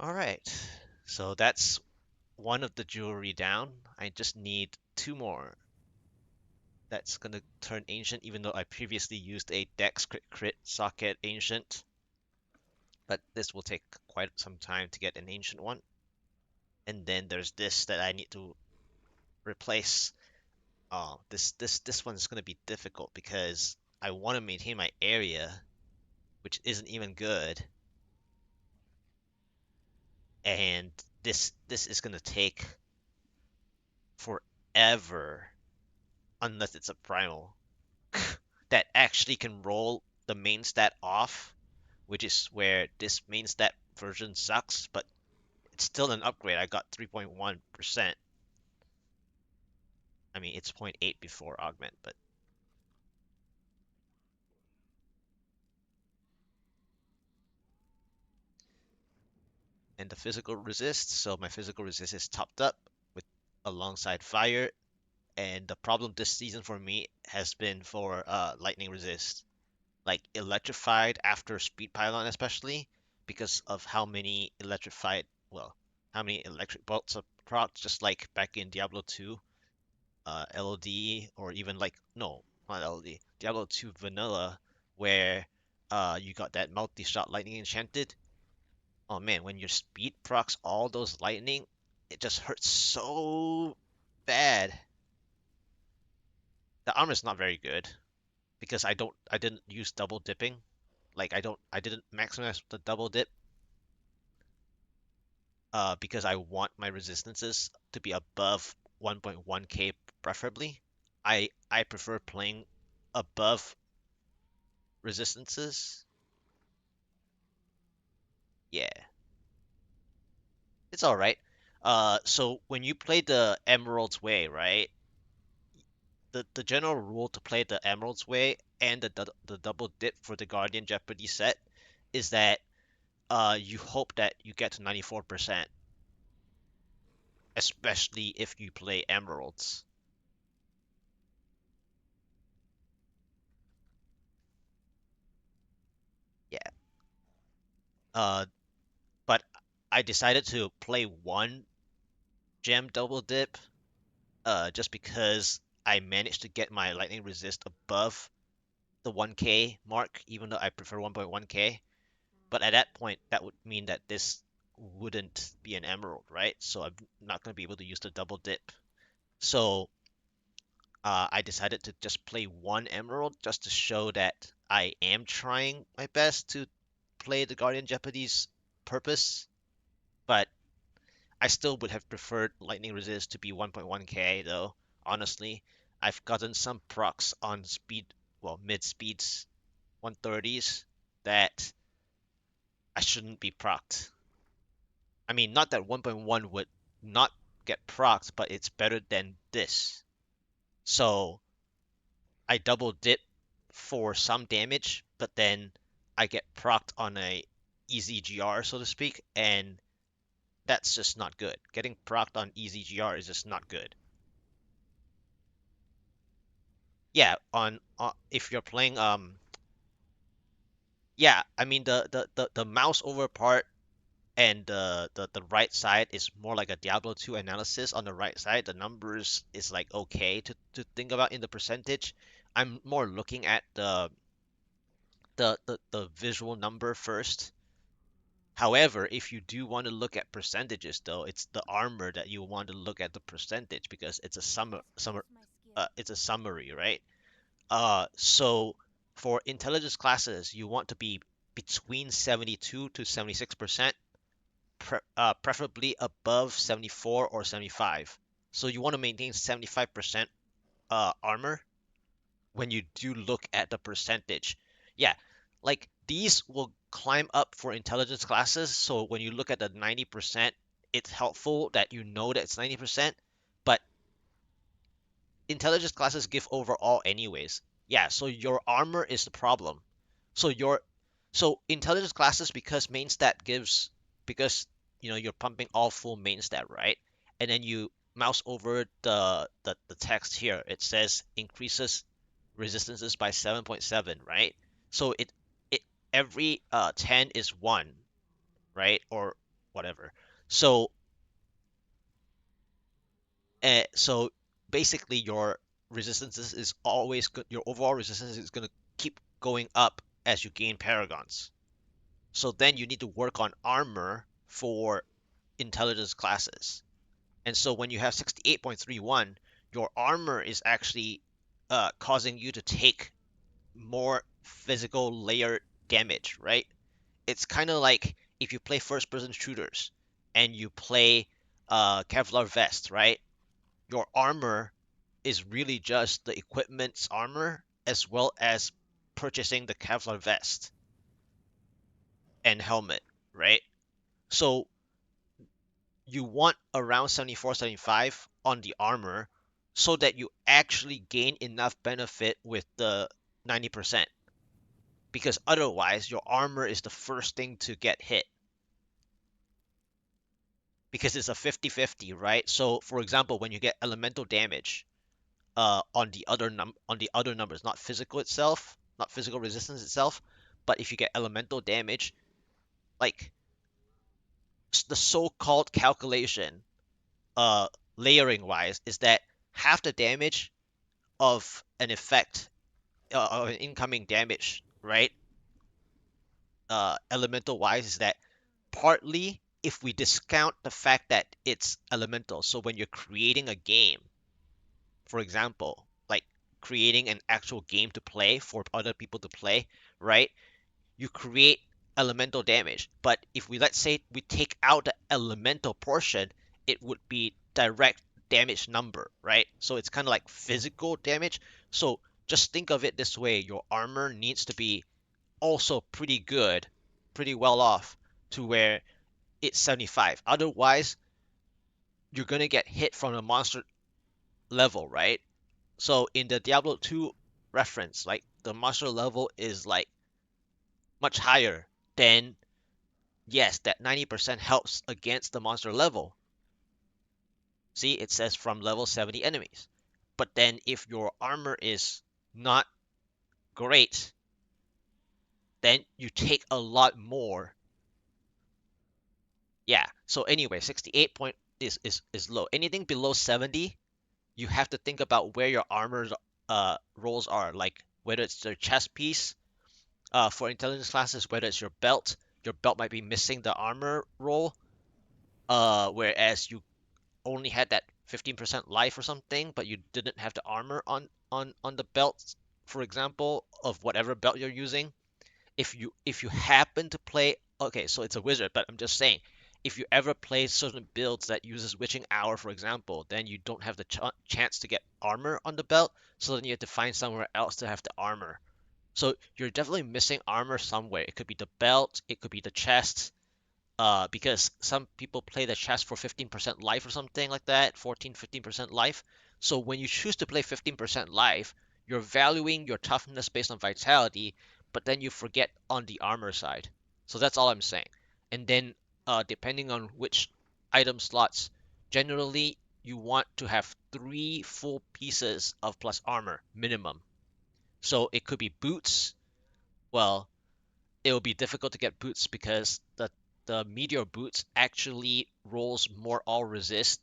All right. So that's one of the jewelry down. I just need two more. That's gonna turn ancient, even though I previously used a Dex crit socket ancient. But this will take quite some time to get an ancient one. And then there's this that I need to replace. Oh, this one's gonna be difficult because I want to maintain my area, which isn't even good, and this is gonna take forever unless it's a primal that actually can roll the main stat off, which is where this main stat version sucks, but it's still an upgrade. I got 3.1%. I mean, it's zero point 0.8 before augment, but and the physical resist. So my physical resist is topped up with alongside fire, and the problem this season for me has been for lightning resist, like electrified after speed pylon especially because of how many electrified, well, how many electric bolts are proc, just like back in Diablo 2, LOD, or even like no, not LOD, Diablo 2 vanilla, where you got that multi-shot lightning enchanted. Oh man, when your speed procs all those lightning, it just hurts so bad. The armor's not very good because I didn't use double dipping. Like I didn't maximize the double dip because I want my resistances to be above 1.1k preferably. I prefer playing above resistances. Yeah, it's all right. So when you play the Emerald's Way, right? The general rule to play the Emerald's Way and the double dip for the Guardian Jeopardy set is that you hope that you get to 94%, especially if you play Emeralds. Yeah. Uh, but I decided to play one gem double dip just because I managed to get my lightning resist above the 1k mark, even though I prefer 1.1k. But at that point, that would mean that this wouldn't be an emerald, right? So I'm not going to be able to use the double dip. So I decided to just play one emerald just to show that I am trying my best to play the Guardian Jeopardy's purpose. But I still would have preferred lightning resist to be 1.1k though. Honestly, I've gotten some procs on speed, well, mid speeds, 130s that I shouldn't be procced. I mean, not that 1.1 would not get procced, but it's better than this. So I double dip for some damage, but then I get procced on a easy GR, so to speak, and that's just not good. Getting procced on easy GR is just not good. Yeah, on if you're playing yeah, I mean the mouse over part and the right side is more like a Diablo 2 analysis. On the right side, the numbers is like okay to think about in the percentage. I'm more looking at the visual number first. However, if you do want to look at percentages though, it's the armor that you want to look at the percentage because it's a it's a summary, right? So for intelligence classes, you want to be between 72 to 76%, preferably above 74 or 75. So you want to maintain 75% armor when you do look at the percentage. Yeah, like these will climb up for intelligence classes. So when you look at the 90%, it's helpful that you know that it's 90%, but intelligence classes give overall anyways. Yeah, so your armor is the problem. So your so intelligence classes because main stat gives because you're pumping all full main stat, right? And then you mouse over the text here. It says increases resistances by 7.7, right? So it every 10 is 1, right? Or whatever. So so basically your resistance is always good. Your overall resistance is going to keep going up as you gain paragons. So then you need to work on armor for intelligence classes. And so when you have 68.31, your armor is actually causing you to take more physical layer damage, right? It's kind of like if you play first person shooters and you play Kevlar vest, right? Your armor is really just the equipment's armor as well as purchasing the Kevlar vest and helmet, right? So you want around 74, 75 on the armor so that you actually gain enough benefit with the 90%. Because otherwise, your armor is the first thing to get hit. Because it's a 50-50, right? So, for example, when you get elemental damage, on the other numbers, not physical itself, not physical resistance itself, but if you get elemental damage, like the so-called calculation, uh, layering wise, is that half the damage of an effect, of an incoming damage, right? Elemental wise, is that partly if we discount the fact that it's elemental. So when you're creating a game, for example, like creating an actual game to play for other people to play, right? You create elemental damage. But if we, let's say, we take out the elemental portion, it would be direct damage number, right? So it's kind of like physical damage. So just think of it this way: your armor needs to be also pretty good, pretty well off to where it's 75. Otherwise, you're gonna get hit from a monster level, right? So in the Diablo 2 reference, like the monster level is like much higher, then yes, that 90% helps against the monster level. See, it says from level 70 enemies. But then if your armor is not great, then you take a lot more. Yeah. So anyway, 68 point is low. Anything below 70, you have to think about where your armor rolls are, like whether it's the chest piece for intelligence classes, whether it's your belt might be missing the armor roll, whereas you only had that 15% life or something, but you didn't have the armor on the belt, for example, of whatever belt you're using. If you happen to play, okay, so it's a wizard, but I'm just saying, if you ever play certain builds that uses witching hour, for example, then you don't have the chance to get armor on the belt, so then you have to find somewhere else to have the armor. So you're definitely missing armor somewhere. It could be the belt, it could be the chest, because some people play the chest for 15% life or something like that, 14, 15% life. So when you choose to play 15% life, you're valuing your toughness based on vitality, but then you forget on the armor side. So that's all I'm saying. And then, depending on which item slots, generally you want to have 3 full pieces of plus armor minimum. So it could be boots. Well, it will be difficult to get boots because the meteor boots actually rolls more all resist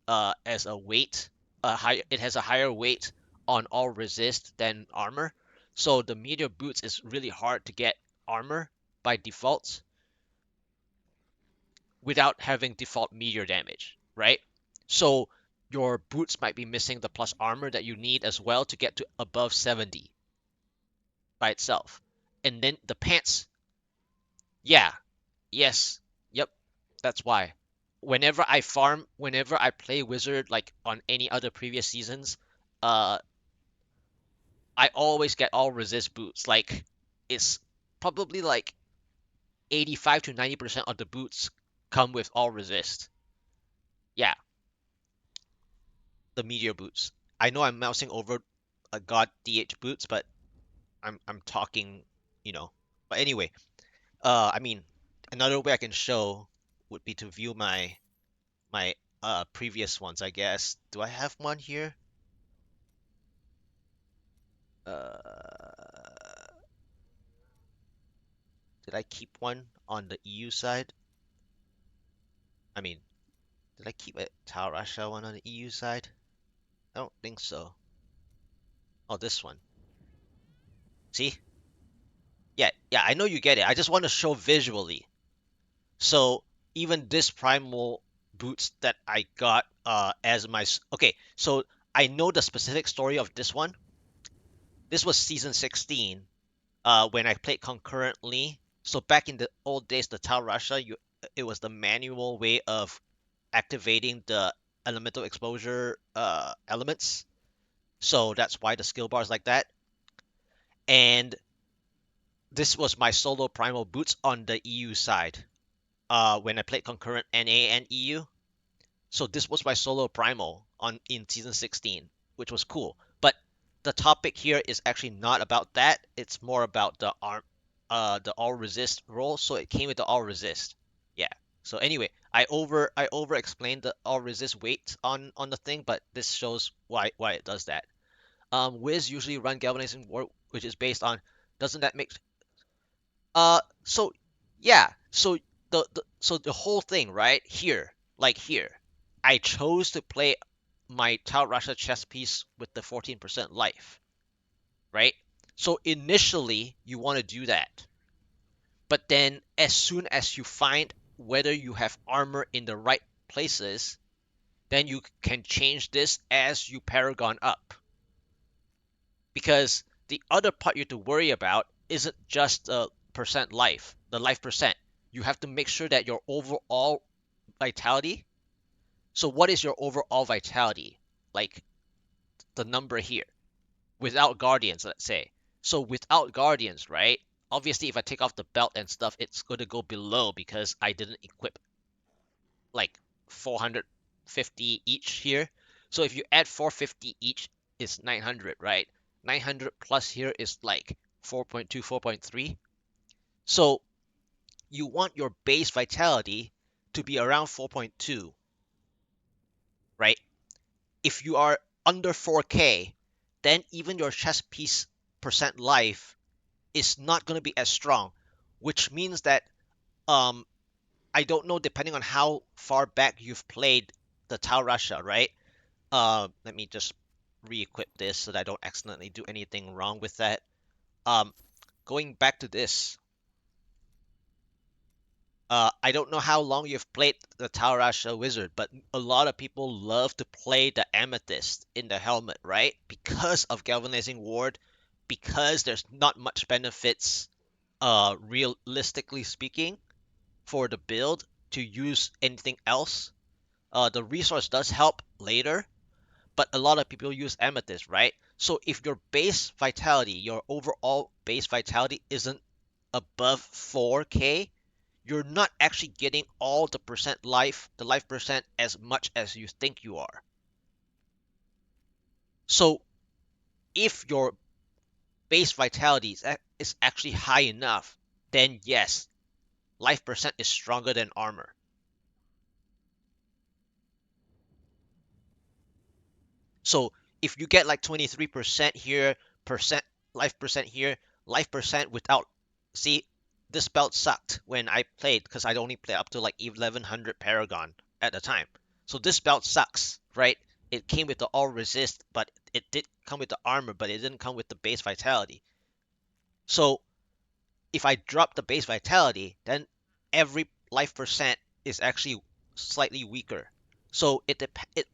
as a weight. It has a higher weight on all resist than armor. So the meteor boots is really hard to get armor by default without having default meteor damage, right? So your boots might be missing the plus armor that you need as well to get to above 70 by itself. And then the pants, yeah, yes, yep, that's why. Whenever I play wizard like on any other previous seasons, uh, I always get all resist boots. Like it's probably like 85 to 90% of the boots come with all resist. Yeah, the meteor boots. I know I'm mousing over a god DH boots, but I'm talking, you know. But anyway, I mean, another way I can show would be to view my previous ones, I guess. Do I have one here? Uh, did I keep one on the EU side? I mean, did I keep a Tal Rasha one on the EU side? I don't think so. Oh, this one. See? Yeah, yeah, I know you get it. I just want to show visually. So even this primal boots that I got as my okay, so I know the specific story of this one. This was season 16 when I played concurrently. So back in the old days, the Tal Rasha, it was the manual way of activating the elemental exposure elements. So that's why the skill bar is like that. And this was my solo primal boots on the EU side when I played concurrent NA and EU. So this was my solo primal on in season 16, which was cool. But the topic here is actually not about that. It's more about the all resist role. So it came with the all resist. Yeah. So anyway, I over explained the all resist weight on the thing, but this shows why it does that. Wiz usually run galvanizing war, which is based on doesn't that make so yeah, so the whole thing right here, like here, I chose to play my Tau Rasha chess piece with the 14% life, right? So initially you want to do that, but then as soon as you find whether you have armor in the right places, then you can change this as you paragon up. Because the other part you have to worry about isn't just the percent life, the life percent. You have to make sure that your overall vitality. So, what is your overall vitality? Like the number here, without guardians, let's say. So, without guardians, right? Obviously, if I take off the belt and stuff, it's going to go below because I didn't equip like 450 each here. So if you add 450 each, it's 900, right? 900 plus here is like 4.2, 4.3. So you want your base vitality to be around 4.2, right? If you are under 4K, then even your chest piece percent life is not going to be as strong, which means that um I don't know depending on how far back you've played the Tau Rasha, right? Let me just re-equip this so that I don't accidentally do anything wrong with that. Um, Going back to this, I don't know how long you've played the Taurasha Wizard, but a lot of people love to play the Amethyst in the helmet, right? Because of Galvanizing Ward, because there's not much benefits, realistically speaking, for the build to use anything else. The resource does help later, but a lot of people use amethyst, right? So if your base vitality, your overall base vitality isn't above 4K, you're not actually getting all the percent life, the life percent as much as you think you are. So if your base vitality is actually high enough, then yes, life percent is stronger than armor. So if you get like 23% here, percent life percent here, life percent without, see, this belt sucked when I played because I'd only play up to like 1100 Paragon at the time. So this belt sucks, right? It came with the all resist, but it did come with the armor, but it didn't come with the base vitality. So if I drop the base vitality, then every life percent is actually slightly weaker. So it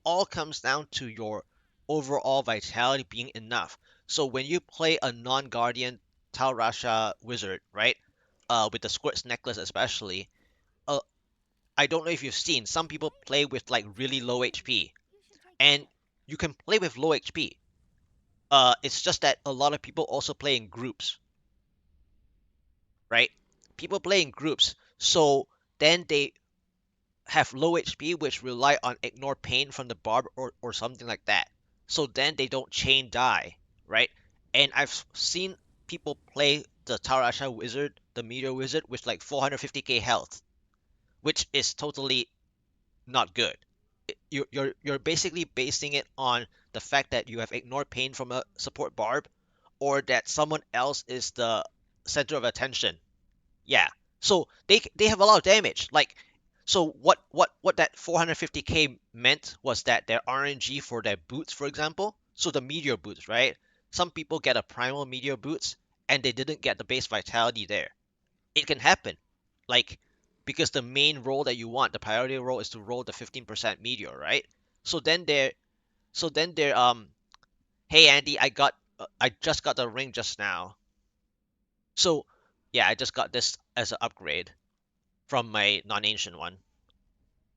all comes down to your overall vitality being enough. So when you play a non-guardian Tal Rasha wizard, right? With the Squirt's necklace especially, uh, I don't know if you've seen some people play with like really low HP, and you can play with low HP. It's just that a lot of people also play in groups, right? People play in groups, so then they have low HP, which rely on ignore pain from the barb or something like that. So then they don't chain die, right? And I've seen people play the Tarasha wizard, the meteor wizard, with like 450k health, which is totally not good. You're basically basing it on the fact that you have ignored pain from a support barb, or that someone else is the center of attention. Yeah. So they have a lot of damage. Like So what that 450k meant was that their RNG for their boots, for example, so the meteor boots, right? Some people get a primal meteor boots and they didn't get the base vitality there. It can happen, like because the main role that you want, the priority role, is to roll the 15% meteor, right? So then they're hey Andy, I just got the ring just now. So yeah, I just got this as an upgrade from my non-ancient one.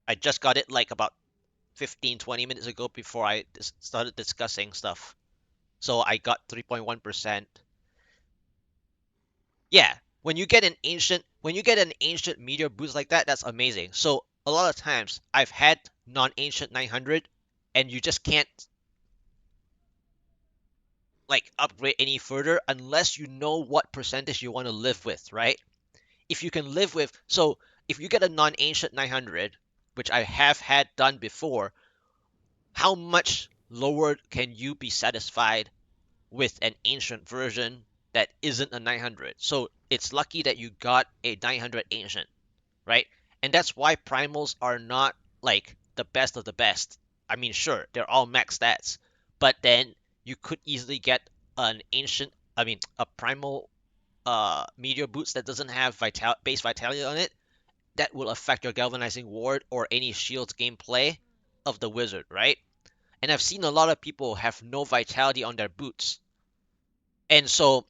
I just got it like about 15-20 minutes ago before I started discussing stuff. So I got 3.1%. Yeah, when you get an ancient meteor boost like that, that's amazing. So a lot of times I've had non-ancient 900 and you just can't like upgrade any further unless you know what percentage you want to live with, right? If you can live with, so if you get a non-ancient 900, which I have had done before, how much lower can you be satisfied with an ancient version that isn't a 900? So it's lucky that you got a 900 ancient, right? And that's why primals are not like the best of the best. I mean, sure, they're all max stats, but then you could easily get an ancient, I mean, a primal meteor boots that doesn't have base vitality on it that will affect your galvanizing ward or any shields gameplay of the wizard, right? And I've seen a lot of people have no vitality on their boots, and so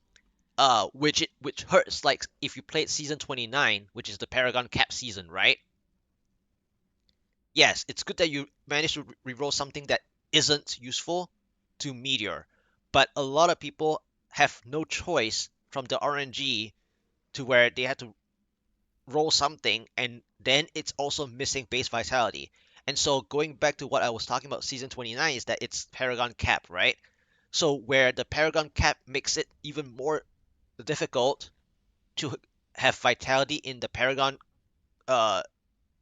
which hurts. Like if you played season 29, which is the Paragon cap season, right? Yes, it's good that you managed to reroll something that isn't useful to Meteor, but a lot of people have no choice from the RNG to where they had to roll something and then it's also missing base vitality. And so going back to what I was talking about season 29 is that it's Paragon cap, right? So where the Paragon cap makes it even more difficult to have vitality in the Paragon uh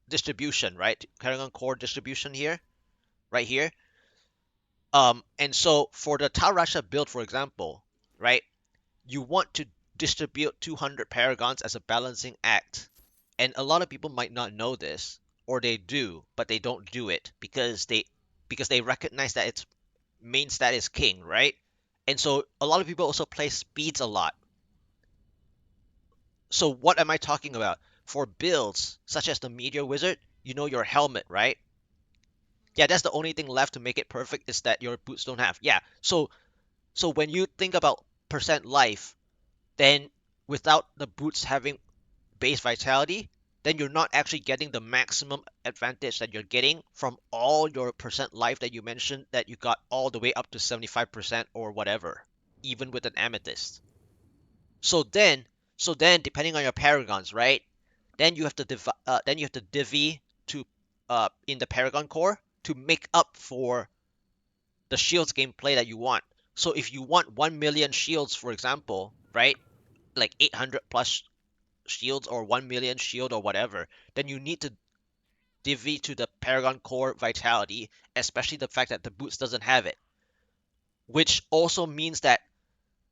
distribution, right? Paragon core distribution here, right here. And so for the Tarasha build, for example, right, you want to distribute 200 paragons as a balancing act. And a lot of people might not know this, or they do, but they don't do it because they recognize that its main stat is king, right? And so a lot of people also play speeds a lot. So what am I talking about? For builds such as the Meteor Wizard, you know your helmet, right? Yeah, that's the only thing left to make it perfect is that your boots don't have. Yeah. So when you think about percent life, then without the boots having base vitality, then you're not actually getting the maximum advantage that you're getting from all your percent life that you mentioned that you got all the way up to 75% or whatever, even with an amethyst. So then, so then depending on your paragons, right? Then you have to then you have to divvy to in the paragon core to make up for the shields gameplay that you want. So if you want 1 million shields, for example, right? Like 800 plus shields or 1 million shield or whatever, then you need to divvy to the Paragon core vitality, especially the fact that the boots doesn't have it. Which also means that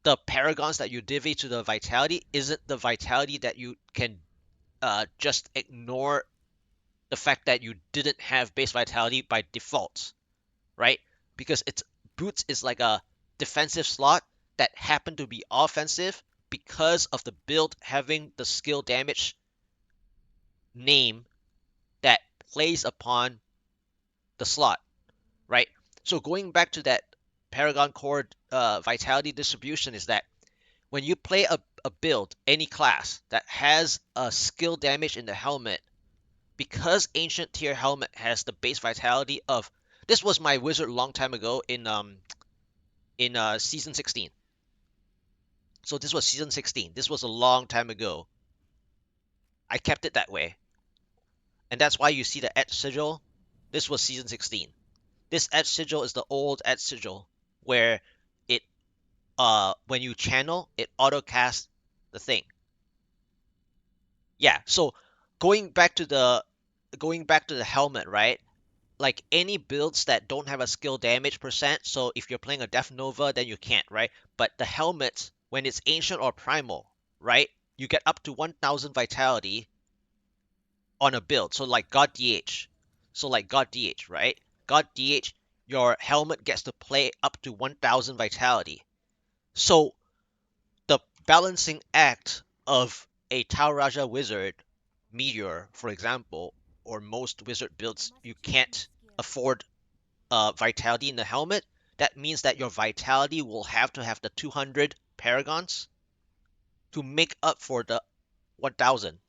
the paragons that you divvy to the vitality isn't the vitality that you can just ignore the fact that you didn't have base vitality by default, right? Because it's boots is like a defensive slot that happened to be offensive because of the build having the skill damage name that plays upon the slot, right? So going back to that Paragon Core vitality distribution is that when you play a build, any class that has a skill damage in the helmet, because Ancient Tier Helmet has the base vitality of this was my wizard long time ago in season 16. So this was season 16. This was a long time ago. I kept it that way. And that's why you see the Etch Sigil. This was season 16. This Etch Sigil is the old Etch Sigil where it when you channel, it auto casts the thing. Yeah, so going back to the going back to the helmet, right? Like any builds that don't have a skill damage percent, so if you're playing a Death Nova, then you can't, right? But the helmet, when it's ancient or primal, right? You get up to 1000 vitality on a build. So like God DH. So like God DH, right? God DH, your helmet gets to play up to 1000 vitality. So the balancing act of a Tau Raja wizard, Meteor, for example, or most wizard builds, you can't afford vitality in the helmet. That means that your vitality will have to have the 200 paragons to make up for the 1000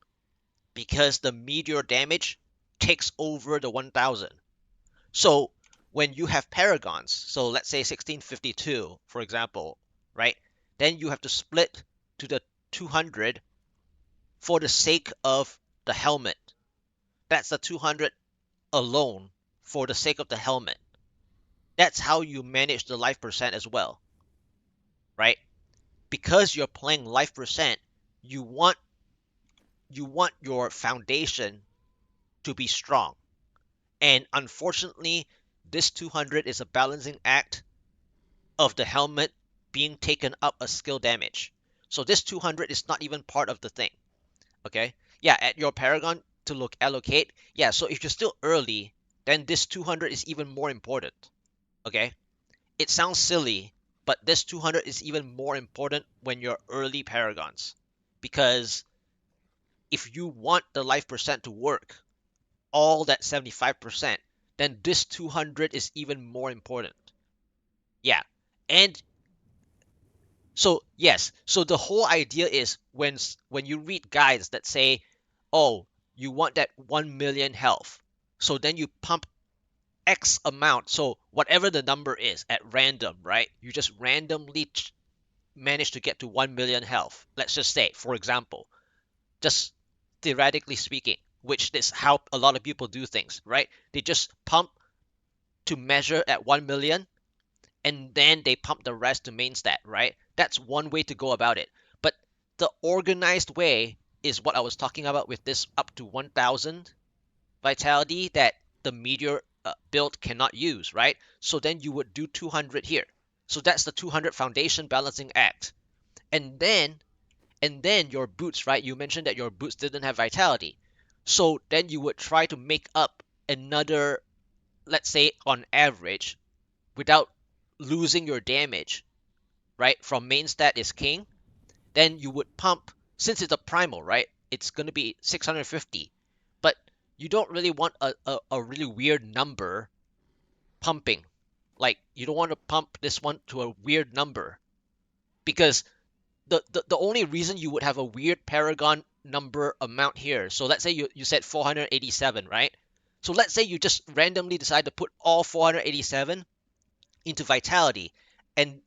because the meteor damage takes over the 1000. So when you have paragons, so let's say 1652, for example, right? Then you have to split to the 200 for the sake of the helmet. That's the 200 alone for the sake of the helmet. That's how you manage the life percent as well, right? Because you're playing life percent, you want your foundation to be strong. And unfortunately, this 200 is a balancing act of the helmet being taken up as skill damage. So this 200 is not even part of the thing. Okay? Yeah, at your Paragon to look allocate. Yeah, so if you're still early, then this 200 is even more important. Okay? It sounds silly, but this 200 is even more important when you're early Paragons. Because if you want the life percent to work, all that 75%, then this 200 is even more important. Yeah. And so yes, so the whole idea is when you read guides that say, "Oh, you want that 1 million health." So then you pump X amount, so whatever the number is at random, right? You just randomly manage to get to 1 million health. Let's just say, for example, just theoretically speaking, which is how a lot of people do things, right? They just pump to measure at 1 million and then they pump the rest to main stat, right? That's one way to go about it. But the organized way is what I was talking about with this up to 1000 vitality that the meteor build cannot use, right? So then you would do 200 here. So that's the 200 foundation balancing act. And then your boots, right? You mentioned that your boots didn't have vitality. So then you would try to make up another, let's say on average, without losing your damage, right? From main stat is king, then you would pump, since it's a primal, right? It's going to be 650. But you don't really want a really weird number pumping. Like, you don't want to pump this one to a weird number because the only reason you would have a weird paragon number amount here. So let's say you said 487, right? So let's say you just randomly decide to put all 487 into vitality and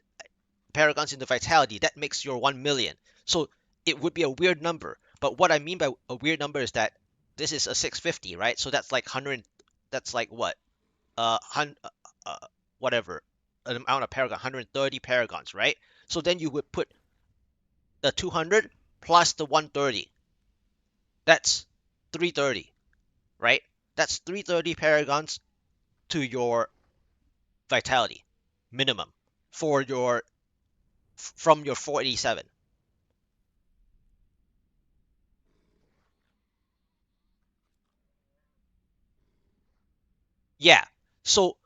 paragons into vitality. That makes your 1 million. So it would be a weird number. But what I mean by a weird number is that this is a 650, right? So that's like 100. That's like what? Hun, whatever. An amount of paragon, 130 paragons, right? So then you would put the 200 plus the 130. That's 330, right? That's 330 paragons to your vitality minimum for your from your 487. Yeah. So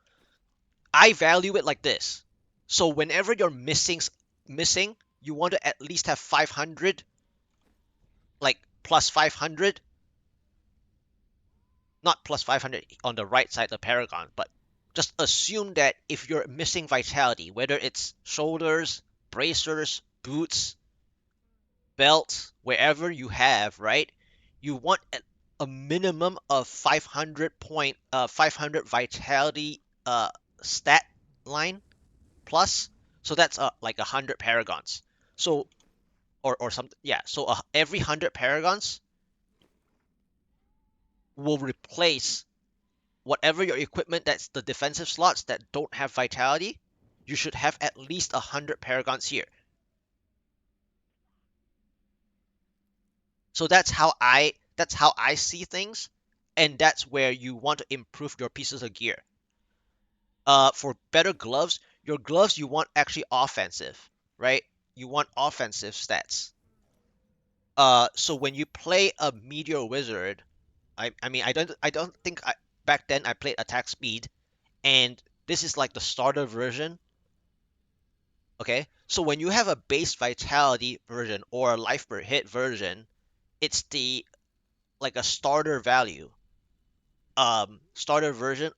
I value it like this. So whenever you're missing, you want to at least have 500, like plus 500, not plus 500 on the right side of Paragon, but just assume that if you're missing vitality, whether it's shoulders, bracers, boots, belts, wherever you have, right? You want a minimum of 500 vitality stat line plus. So that's like 100 paragons. So or something, yeah. So every 100 paragons will replace whatever your equipment that's the defensive slots that don't have vitality. You should have at least 100 paragons here. So that's how I see things, and that's where you want to improve your pieces of gear. For better gloves, your gloves you want actually offensive, right? You want offensive stats. So when you play a meteor wizard, I mean I don't think back then I played attack speed, and this is like the starter version. Okay, so when you have a base vitality version or a life per hit version, it's the like a starter version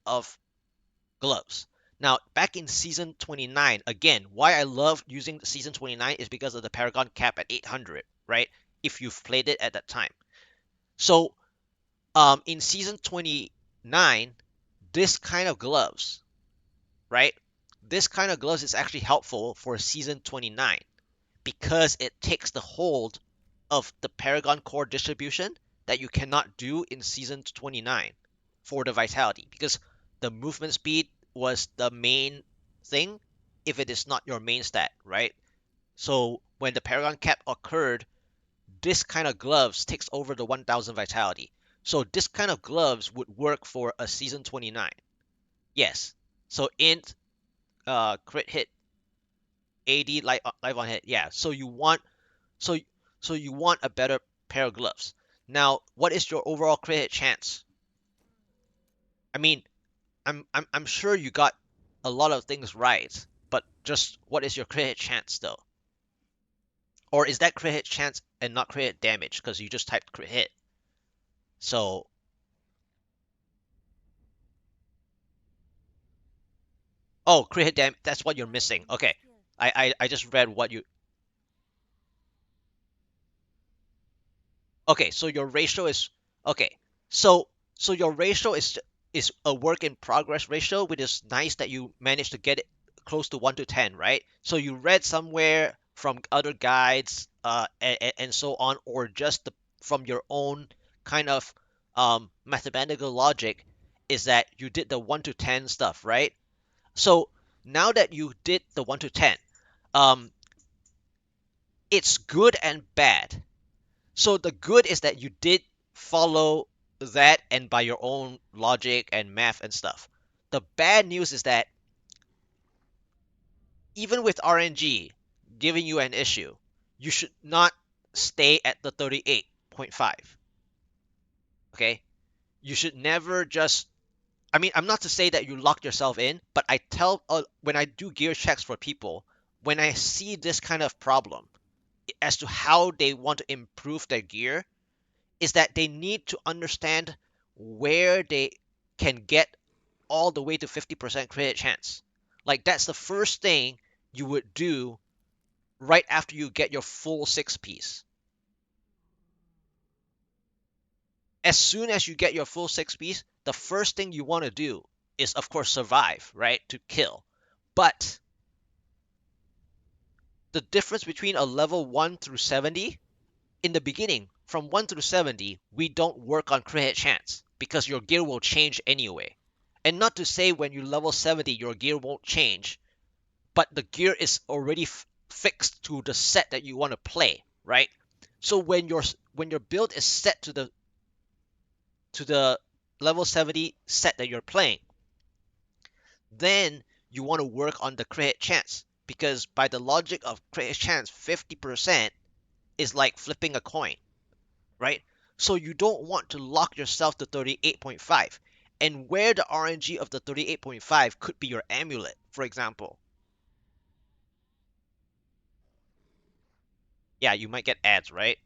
of gloves. Now, back in season 29, again, why I love using season 29 is because of the Paragon cap at 800, right? If you've played it at that time. So, in season 29, this kind of gloves, right? This kind of gloves is actually helpful for season 29 because it takes the hold of the Paragon core distribution that you cannot do in season 29 for the vitality, because the movement speed was the main thing if it is not your main stat, right? So when the Paragon cap occurred, this kind of gloves takes over the 1000 vitality. So this kind of gloves would work for a season 29. Yes. So int crit hit AD live on hit. Yeah. So so you want a better pair of gloves. Now, what is your overall crit hit chance? I mean, I'm sure you got a lot of things right, but just what is your crit hit chance though? Or is that crit hit chance and not crit hit damage because you just typed crit hit? So, oh, crit hit damage. That's what you're missing. Okay, I just read what you. Okay, so your ratio is okay. So your ratio is a work in progress ratio, which is nice that you managed to get it close to 1 to 10, right? So you read somewhere from other guides and so on, or just from your own kind of mathematical logic, is that you did the 1 to 10 stuff, right? So now that you did the 1 to 10, um, it's good and bad. So the good is that you did follow that and by your own logic and math and stuff. The bad news is that even with RNG giving you an issue, you should not stay at the 38.5. Okay? You should never just I mean, I'm not to say that you lock yourself in, but I tell when I do gear checks for people, when I see this kind of problem as to how they want to improve their gear, is that they need to understand where they can get all the way to 50% credit chance. Like that's the first thing you would do right after you get your full six piece. As soon as you get your full six piece, the first thing you want to do is, of course, survive, right? To kill. But the difference between a level 1 through 70, in the beginning, from 1 through 70, we don't work on crit chance because your gear will change anyway. And not to say when you level 70, your gear won't change, but the gear is already fixed to the set that you want to play, right? So when your build is set to the level 70 set that you're playing, then you want to work on the crit chance because by the logic of crit chance, 50% is like flipping a coin, right? So you don't want to lock yourself to 38.5. And where the RNG of the 38.5 could be your amulet, for example. Yeah, you might get ads, right?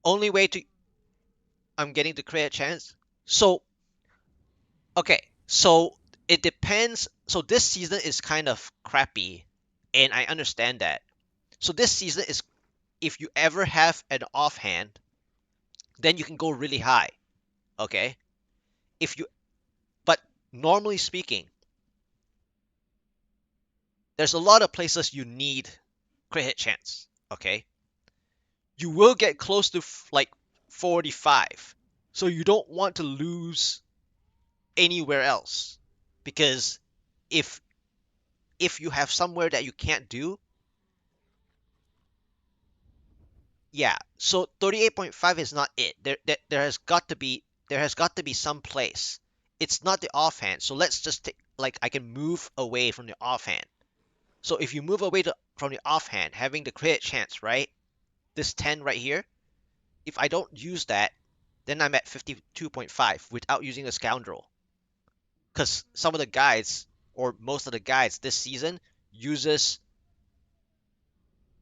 Only way to I'm getting the credit chance. So, okay, so it depends. So this season is kind of crappy, and I understand that. So this season is if you ever have an offhand, then you can go really high, okay? If you but normally speaking, there's a lot of places you need crit hit chance, okay? You will get close to like 45. So you don't want to lose anywhere else because if you have somewhere that you can't do, yeah. So 38.5 is not it. There has got to be some place. It's not the offhand. So let's just take. like I can move away from the offhand. So if you move away from the offhand, having the crit chance, right? This 10 right here, if I don't use that, then I'm at 52.5 without using a scoundrel. Because some of the guides, or most of the guides this season, uses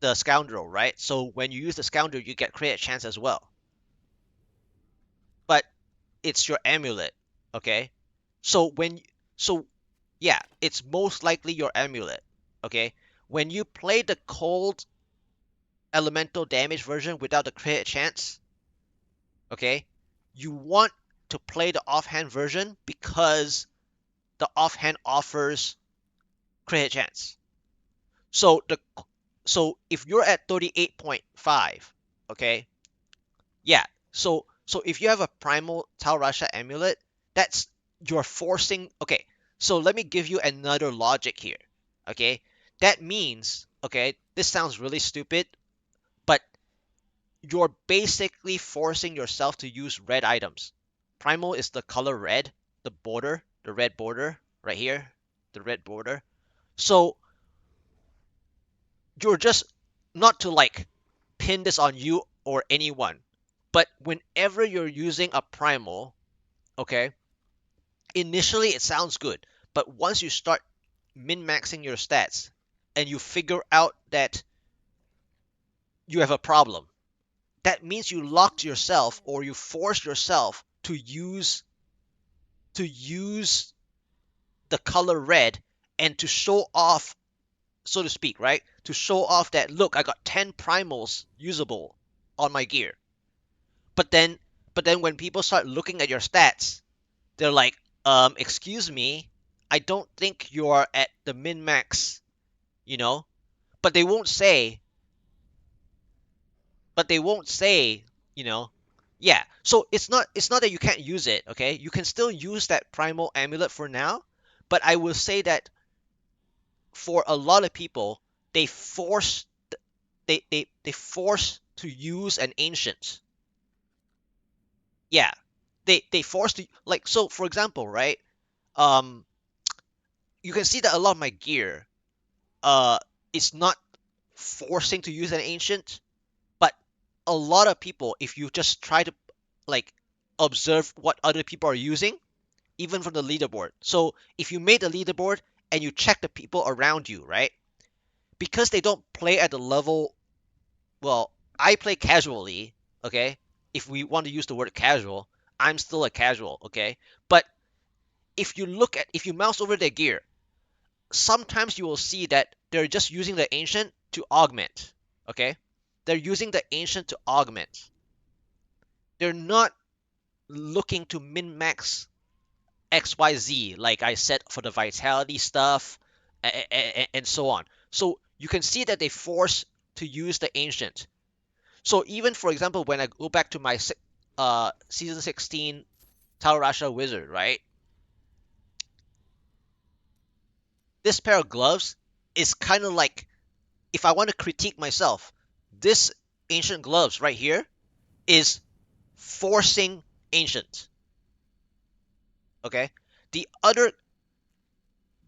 the scoundrel, right? So when you use the scoundrel, you get crit chance as well. But it's your amulet, okay? So so yeah, it's most likely your amulet, okay? When you play the cold elemental damage version without the crit chance, okay, you want to play the offhand version because the offhand offers crit chance. So if you're at 38.5, okay, yeah. So if you have a primal Tal Rasha amulet, that's you're forcing. Okay, so let me give you another logic here. Okay, that means, okay, this sounds really stupid, but you're basically forcing yourself to use red items. Primal is the color red, the border, the red border right here, the red border. So you're just not to like pin this on you or anyone, but whenever you're using a primal, okay, initially it sounds good, but once you start min-maxing your stats and you figure out that you have a problem, that means you locked yourself or you forced yourself to use the color red and to show off, so to speak, right? To show off that, look, I got 10 primals usable on my gear. But then when people start looking at your stats, they're like, excuse me, I don't think you're at the min max, you know? But they won't say, but they won't say, you know, yeah. So it's not that you can't use it, okay? You can still use that primal amulet for now, but I will say that for a lot of people, they force they force to use an ancient. Yeah. They force to, like, so for example, right? Um you can see that a lot of my gear uh is not forcing to use an ancient, but a lot of people, if you just try to like observe what other people are using, even from the leaderboard. So if you made the leaderboard and you check the people around you, right? Because they don't play at the level, well, I play casually, okay? If we want to use the word casual, I'm still a casual, okay? But if you mouse over their gear, sometimes you will see that they're just using the ancient to augment, okay? They're using the ancient to augment. They're not looking to min max XYZ, like I said for the vitality stuff, and so on. So you can see that they force to use the ancient. So even for example, when I go back to my season 16 Taurasha wizard, right? This pair of gloves is kind of like, if I want to critique myself, this ancient gloves right here is forcing ancient. Okay, the other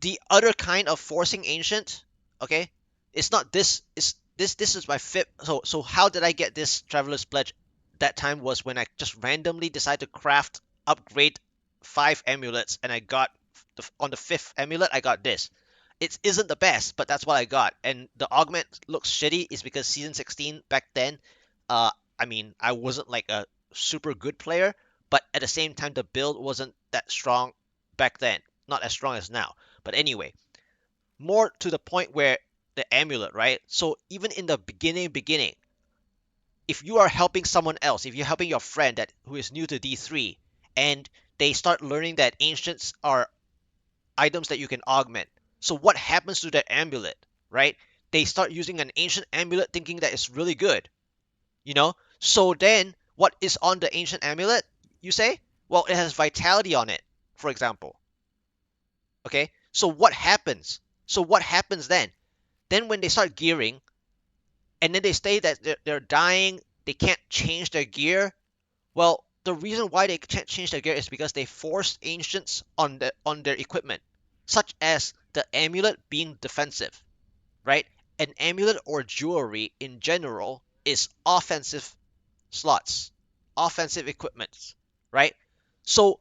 the other kind of forcing ancient, okay, it's not this. Is this is my fifth. So how did I get this traveler's pledge? That time was when I just randomly decided to craft upgrade 5 amulets, and I got on the fifth amulet I got this. It isn't the best, but that's what I got. And the augment looks shitty is because season 16 back then, uh I mean, I wasn't like a super good player, but at the same time the build wasn't that strong back then, not as strong as now. But anyway, more to the point where the amulet, right? So even in the beginning, if you are helping someone else, if you're helping your friend that who is new to D3, and they start learning that ancients are items that you can augment. So what happens to that amulet, right? They start using an ancient amulet thinking that it's really good, you know? So then what is on the ancient amulet, you say? Well, it has vitality on it, for example. Okay? So what happens? So what happens then? Then when they start gearing, and then they say that they're dying, they can't change their gear. Well, the reason why they can't change their gear is because they forced ancients on their equipment. such as the amulet being defensive, right? An amulet or jewelry in general is offensive slots, offensive equipment, right? So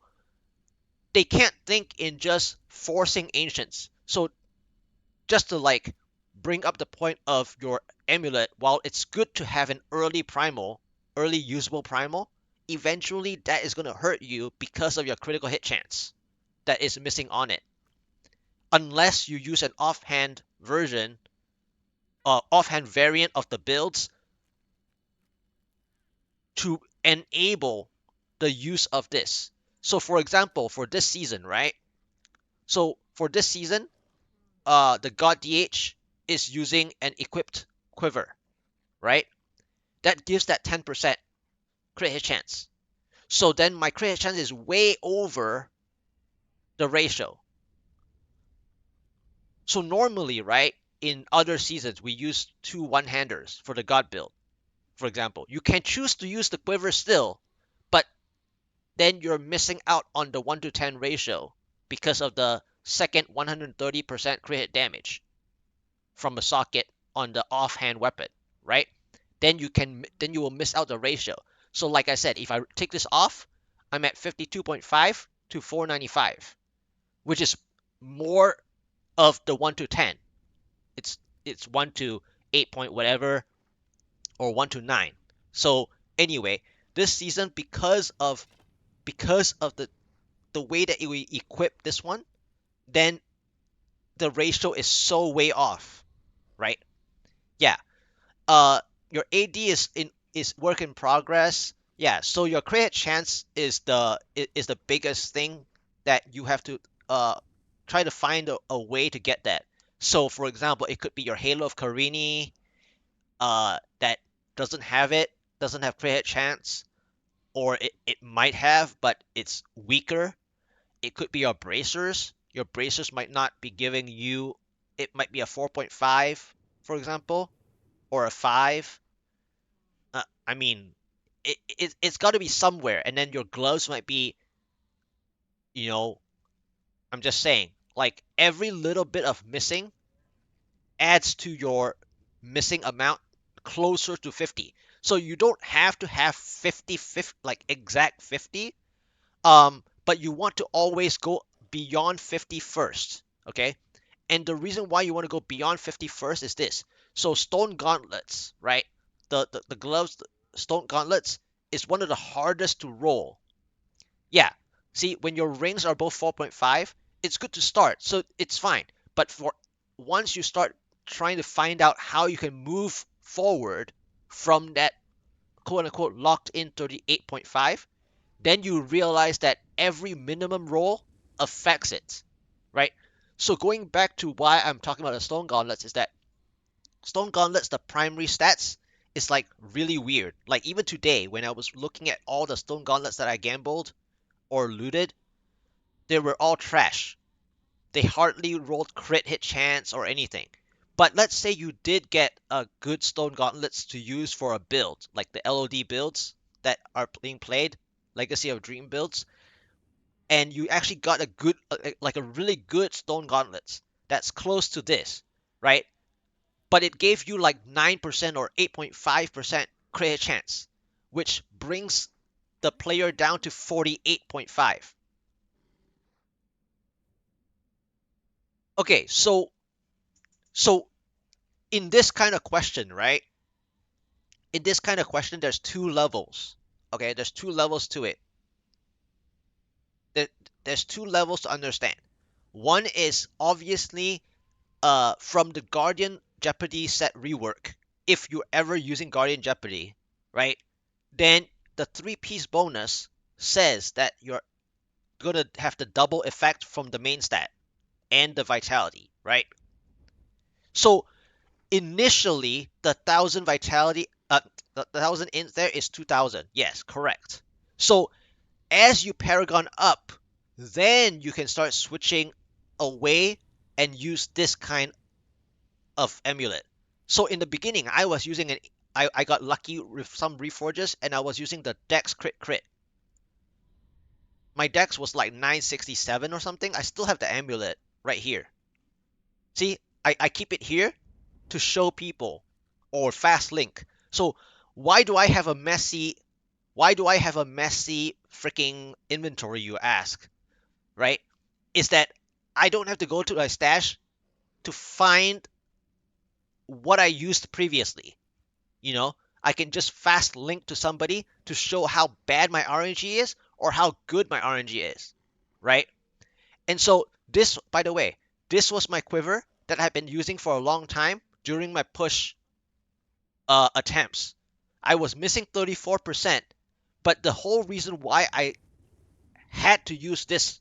they can't think in just forcing ancients. So just to like bring up the point of your amulet, while it's good to have an early primal, early usable primal, eventually that is going to hurt you because of your critical hit chance that is missing on it. Unless you use an offhand version, offhand variant of the builds to enable the use of this. So, for example, for this season, right? So for this season, the God DH is using an equipped quiver, right? That gives that 10% crit hit chance. So then my crit hit chance is way over the ratio. So normally, right, in other seasons, we use two one-handers for the God build, for example. You can choose to use the quiver still, but then you're missing out on the 1 to 10 ratio because of the second 130% crit hit damage from a socket on the offhand weapon, right? Then you will miss out the ratio. So like I said, if I take this off, I'm at 52.5 to 495, which is more of the 1 to 10. It's 1 to 8 point whatever or 1 to 9. So anyway, this season because of the way that we equip this one, then the ratio is so way off, right? Yeah. Your AD is work in progress. Yeah, so your crit chance is the biggest thing that you have to try to find a way to get that. So for example, it could be your Halo of Karini that doesn't have it, doesn't have crit chance, or it might have, but it's weaker. It could be your bracers. Your bracers might not be giving you, it might be a 4.5, for example, or a 5. I mean, it's got to be somewhere, and then your gloves might be, you know, I'm just saying, like every little bit of missing adds to your missing amount closer to 50. So you don't have to have 50, 50 like exact 50, but you want to always go beyond 50 first, okay? And the reason why you want to go beyond 50 first is this. So stone gauntlets, right? The gloves, stone gauntlets is one of the hardest to roll. Yeah. See, when your rings are both 4.5, it's good to start. So it's fine. But for once you start trying to find out how you can move forward from that quote unquote locked in 38.5, then you realize that every minimum roll affects it, right? So going back to why I'm talking about the stone gauntlets is that stone gauntlets, the primary stats is like really weird. Like even today, when I was looking at all the stone gauntlets that I gambled or looted, they were all trash. They hardly rolled crit hit chance or anything. But let's say you did get a good stone gauntlets to use for a build, like the LOD builds that are being played, Legacy of Dream builds, and you actually got a good, like a really good stone gauntlets that's close to this, right? But it gave you like 9% or 8.5% crit chance, which brings the player down to 48.5. Okay, so in this kind of question, right? In this kind of question, there's two levels. Okay, there's two levels to it. There, there's two levels to understand. One is obviously from the Guardian Jeopardy set rework. If you're ever using Guardian Jeopardy, right, then the three-piece bonus says that you're gonna have the double effect from the main stat and the vitality, right? So initially, the 1,000 vitality, the 1,000 in there is 2,000. Yes, correct. So as you paragon up, then you can start switching away and use this kind of amulet. So in the beginning, I was using I got lucky with some reforges and I was using the Dex crit crit. My Dex was like 967 or something. I still have the amulet. right here. See, I keep it here to show people, or fast link. So why do I have a messy freaking inventory, you ask, right? Is that I don't have to go to my stash to find what I used previously. You know, I can just fast link to somebody to show how bad my RNG is or how good my RNG is, right? And so this, by the way, this was my quiver that I've been using for a long time during my push attempts. I was missing 34%, but the whole reason why I had to use this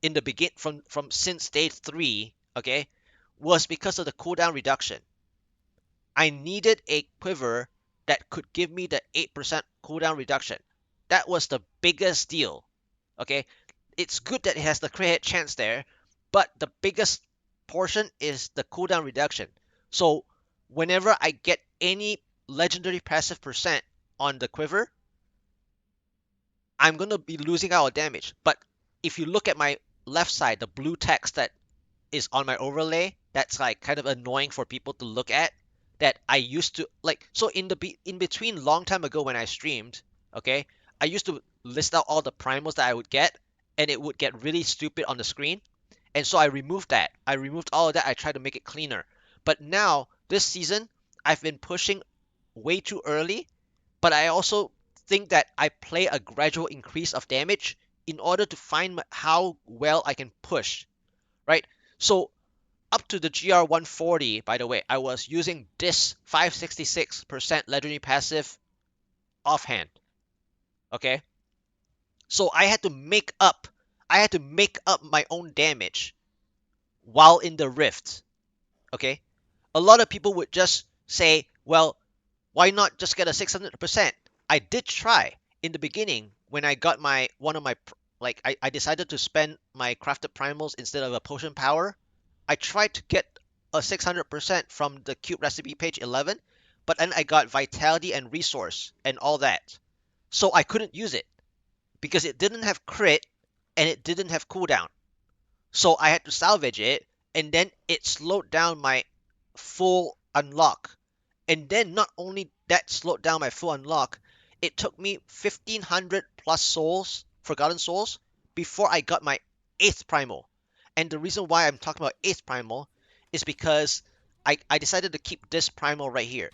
in the begin from since day 3, okay, was because of the cooldown reduction. I needed a quiver that could give me the 8% cooldown reduction. That was the biggest deal. Okay, it's good that it has the crit hit chance there, but the biggest portion is the cooldown reduction. So whenever I get any legendary passive percent on the quiver, I'm gonna be losing out on damage. But if you look at my left side, the blue text that is on my overlay, that's like kind of annoying for people to look at, that I used to like. So in between, long time ago when I streamed, okay, I used to list out all the primals that I would get, and it would get really stupid on the screen, and so I removed that. I removed all of that. I tried to make it cleaner. But now this season, I've been pushing way too early, but I also think that I play a gradual increase of damage in order to find how well I can push, right? So up to the GR140, by the way, I was using this 566% legendary passive offhand. Okay, so I had to make up my own damage while in the rift. Okay, a lot of people would just say, well, why not just get a 600%? I did try in the beginning when I got my one of my like I decided to spend my crafted primals instead of a potion power. I tried to get a 600% from the cube recipe page 11, but then I got vitality and resource and all that. So I couldn't use it because it didn't have crit and it didn't have cooldown. So I had to salvage it, and then it slowed down my full unlock. And then not only that slowed down my full unlock, it took me 1500 plus souls, forgotten souls, before I got my 8th primal. And the reason why I'm talking about 8th primal is because I decided to keep this primal right here.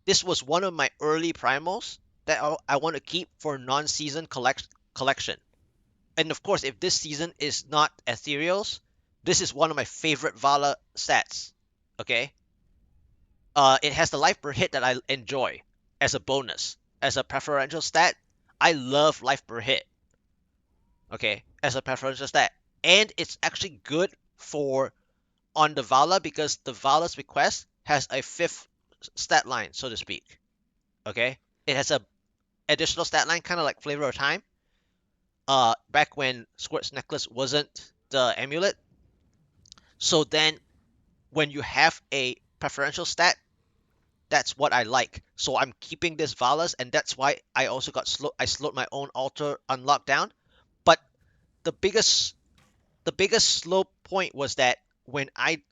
This was one of my early primals that I want to keep for non-season collection. And of course, if this season is not ethereals, this is one of my favorite Vala stats. Okay, it has the life per hit that I enjoy as a bonus, as a preferential stat. I love life per hit. Okay, as a preferential stat, and it's actually good for on the Vala because the Vala's request has a 5th stat line, so to speak. Okay, it has a additional stat line, kind of like Flavor of Time. Back when Squirt's necklace wasn't the amulet. So then when you have a preferential stat, that's what I like. So I'm keeping this Valas, and that's why I also got I slowed my own altar unlock down. But the biggest the biggest slow point was that when I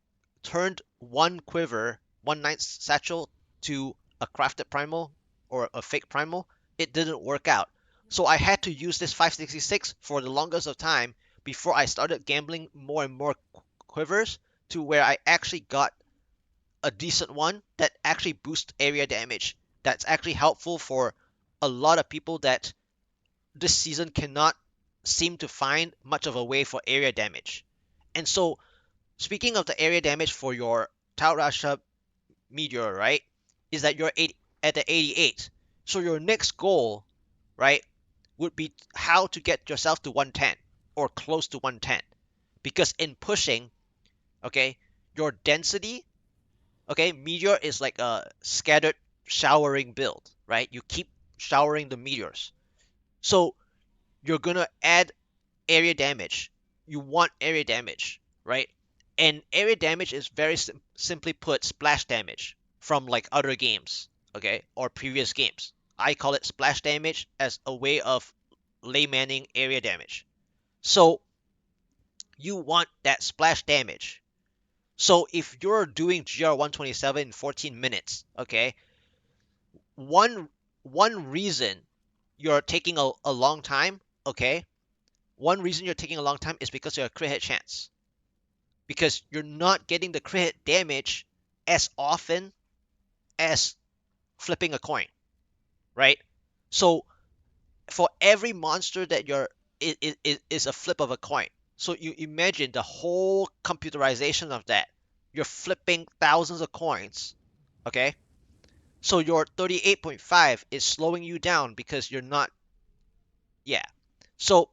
turned one quiver, one ninth satchel to a crafted primal or a fake primal, it didn't work out. So I had to use this 566 for the longest of time before I started gambling more and more quivers to where I actually got a decent one that actually boosts area damage. That's actually helpful for a lot of people that this season cannot seem to find much of a way for area damage. And so, speaking of the area damage for your Tau Rasha Meteor, right, is that you're at the 88. So your next goal, right, would be how to get yourself to 110 or close to 110. Because in pushing, okay, your density, okay, Meteor is like a scattered showering build, right? You keep showering the meteors. So you're gonna add area damage. You want area damage, right? And area damage is very simply put splash damage from like other games, okay, or previous games. I call it splash damage as a way of laymanning area damage. So You want that splash damage. So if you're doing GR127 in 14 minutes, okay, one one reason you're taking a long time, okay, one reason you're taking a long time is because of your crit hit chance. Because you're not getting the crit hit damage as often as flipping a coin, right? So for every monster that you're it is a flip of a coin. So you imagine the whole computerization of that. You're flipping thousands of coins, okay? So your 38.5 is slowing you down because you're not, yeah. So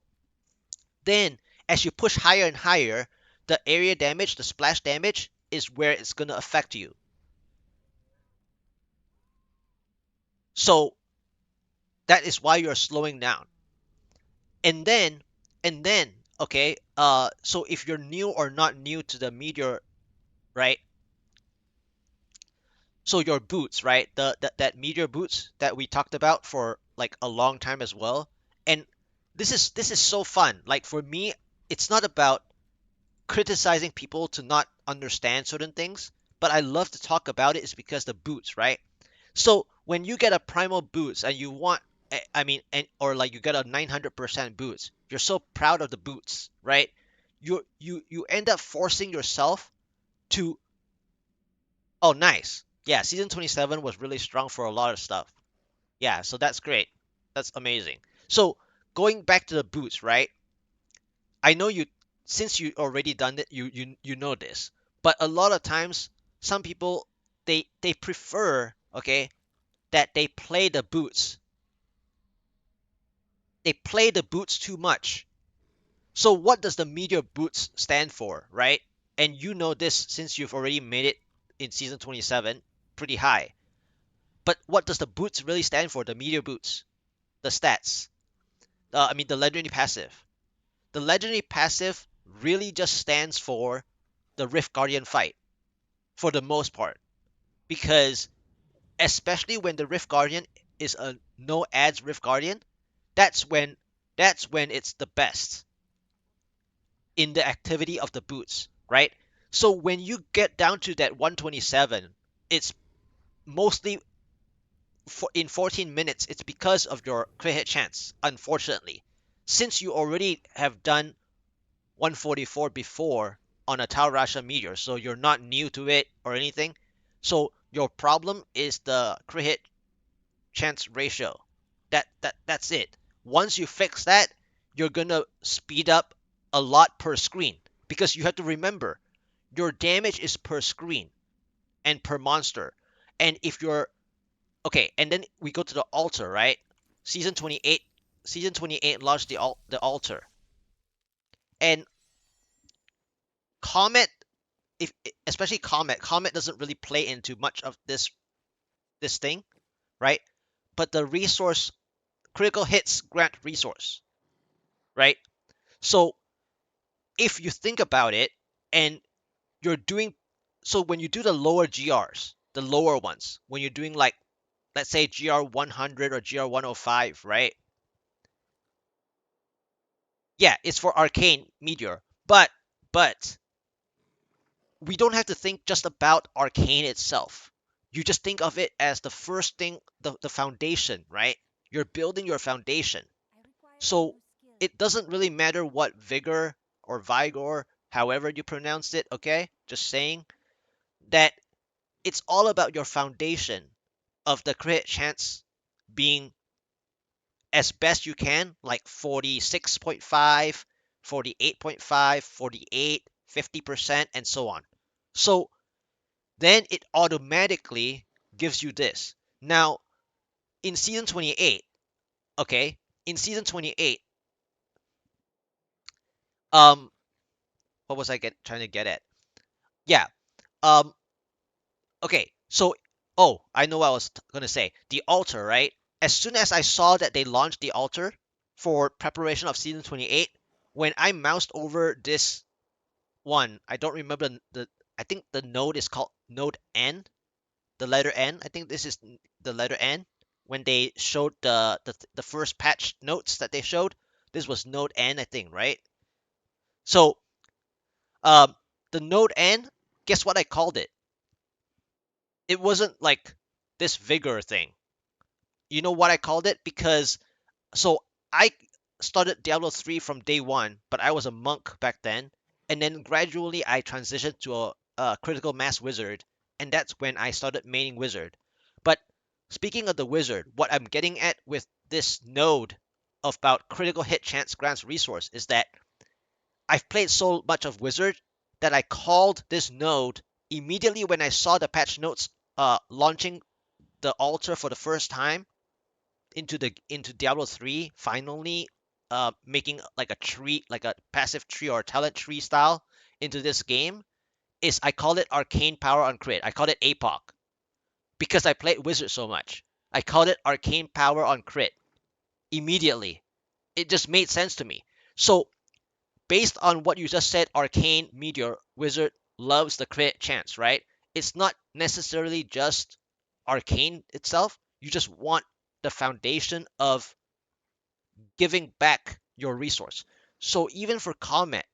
then as you push higher and higher, the area damage, the splash damage is where it's going to affect you. So that is why you're slowing down. And then okay, so if you're new or not new to the meteor, right? So your boots, right? That meteor boots that we talked about for like a long time as well. And this is so fun. Like for me, it's not about criticizing people to not understand certain things, but I love to talk about it is because the boots, right? So when you get a primal boots and you want, I mean, and or like you get a 900% boots, you're so proud of the boots, right? You end up forcing yourself to. Oh, nice. Yeah, season 27 was really strong for a lot of stuff. Yeah, so that's great. That's amazing. So going back to the boots, right? I know you, since you already done it, you know this. But a lot of times, some people they prefer, okay, that they play the boots. They play the boots too much. So what does the meteor boots stand for, right? And you know this since you've already made it in season 27 pretty high. But what does the boots really stand for? The meteor boots, the stats. I mean the legendary passive. The legendary passive really just stands for the Rift Guardian fight for the most part, because especially when the Rift Guardian is a no ads Rift Guardian, that's when that's when it's the best in the activity of the boots, right? So when you get down to that 127, it's mostly for in 14 minutes. It's because of your crit hit chance, unfortunately, since you already have done 144 before on a Tau Rasha meteor, so you're not new to it or anything. So your problem is the crit hit chance ratio. That's it. Once you fix that, you're gonna speed up a lot per screen, because you have to remember your damage is per screen and per monster. And if you're okay, and then we go to the altar, right? Season 28, season 28 launched the altar, and Comet, if especially Comet doesn't really play into much of this thing, right? But the resource critical hits grant resource, right? So if you think about it, and you're doing, so when you do the lower GRs, the lower ones, when you're doing like, let's say GR 100 or GR 105, right? Yeah, it's for Arcane Meteor, but we don't have to think just about Arcane itself. You just think of it as the first thing, the foundation, right? You're building your foundation. So it doesn't really matter what Vigor or Vigor, however you pronounce it, okay? Just saying that it's all about your foundation of the crit chance being as best you can, like 46.5, 48.5, 48, 50%, and so on. So then it automatically gives you this. Now, in season 28, okay, in season 28, um, what was I trying to get at? Yeah, um, okay, so, oh, I know what I was gonna say. The altar, right? As soon as I saw that they launched the altar for preparation of season 28, when I moused over this one, I don't remember I think the node is called node N, the letter N. I think this is the letter N. When they showed the first patch notes that they showed, this was node N, I think, right? So Um, the Node N, guess what I called it? It wasn't like this vigor thing. You know what I called it? Because so I started Diablo 3 from day one, but I was a monk back then, and then gradually I transitioned to a critical mass wizard, and that's when I started maining wizard. But speaking of the wizard, what I'm getting at with this node about critical hit chance grants resource is that I've played so much of wizard that I called this node immediately when I saw the patch notes launching the altar for the first time into Diablo 3 finally making like a tree like a passive tree or a talent tree style into this game is I call it arcane power on crit. I called it APOC because I played wizard so much. I called it arcane power on crit immediately. It just made sense to me. So based on what you just said, arcane meteor wizard loves the crit chance, right? It's not necessarily just arcane itself. You just want the foundation of giving back your resource. So even for comment,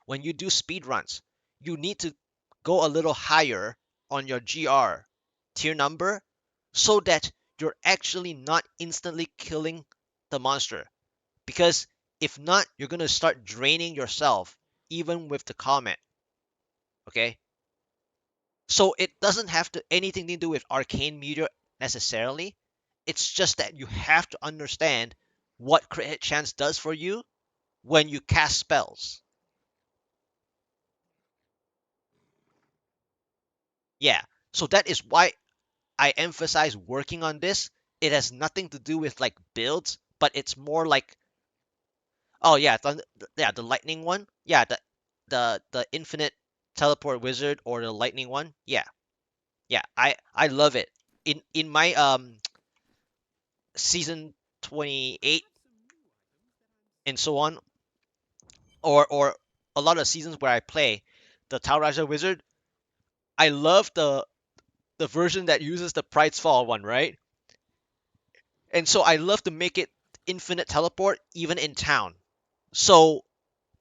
when you do speed runs, you need to go a little higher on your GR tier number so that you're actually not instantly killing the monster. Because if not, you're gonna start draining yourself even with the comment. Okay? So it doesn't have to anything to do with arcane meteor necessarily. It's just that you have to understand what crit hit chance does for you when you cast spells. Yeah. So that is why I emphasize working on this. It has nothing to do with like builds, but it's more like oh yeah, yeah, the lightning one. Yeah, the infinite teleport wizard or the lightning one. Yeah. Yeah, I love it. In my season 28 and so on or a lot of seasons where I play the Tau Raja wizard, I love the version that uses the Pride's Fall one, right? And so I love to make it infinite teleport even in town. So